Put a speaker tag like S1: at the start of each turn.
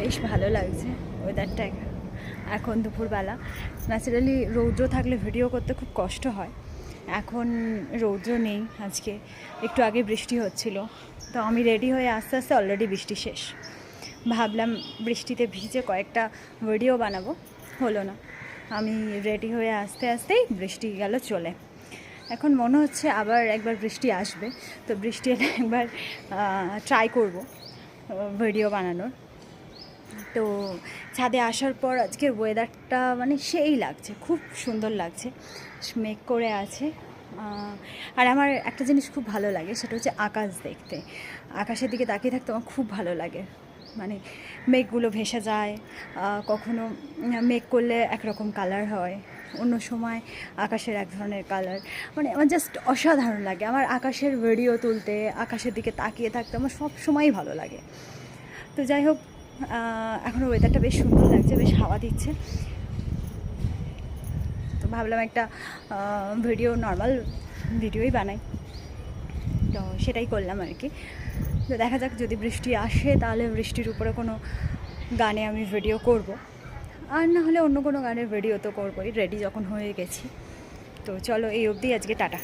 S1: বেশ ভালো লাগছে ওয়েদারটা এখন দুপুরবেলা। ন্যাচারালি রৌদ্র থাকলে ভিডিও করতে খুব কষ্ট হয়, এখন রৌদ্র নেই। আজকে একটু আগে বৃষ্টি হচ্ছিল, তো আমি রেডি হয়ে আস্তে আস্তে অলরেডি বৃষ্টি শেষ। ভাবলাম বৃষ্টিতে ভিজে কয়েকটা ভিডিও বানাবো, হলো না। আমি রেডি হয়ে আস্তে আস্তেই বৃষ্টি গেল চলে। এখন মনে হচ্ছে আবার একবার বৃষ্টি আসবে, তো বৃষ্টি এলে একবার ট্রাই করব ভিডিও বানানোর। তো ছাদে আসার পর আজকের ওয়েদারটা মানে সেই লাগছে, খুব সুন্দর লাগছে, মেঘ করে আছে। আর আমার একটা জিনিস খুব ভালো লাগে, সেটা হচ্ছে আকাশ দেখতে। আকাশের দিকে তাকিয়ে থাকতে আমার খুব ভালো লাগে। মানে মেঘগুলো ভেসে যায়, কখনো মেঘ করলে একরকম কালার হয়, অন্য সময় আকাশের এক ধরনের কালার। মানে আমার জাস্ট অসাধারণ লাগে। আমার আকাশের ভিডিও তুলতে, আকাশের দিকে তাকিয়ে থাকতে আমার সব সময়ই ভালো লাগে। তো যাই হোক, এখনও ওয়েদারটা বেশ সুন্দর লাগছে, বেশ হাওয়া দিচ্ছে। তো ভাবলাম একটা ভিডিও, নর্মাল ভিডিওই বানাই, তো সেটাই করলাম আর কি। তো দেখা যাক, যদি বৃষ্টি আসে তাহলে বৃষ্টির উপরে কোনো গানে আমি ভিডিও করব, আর না হলে অন্য কোনো গানের ভিডিও তো করবোই, রেডি যখন হয়ে গেছি। তো চলো, এই অবধি আজকে, টাটা।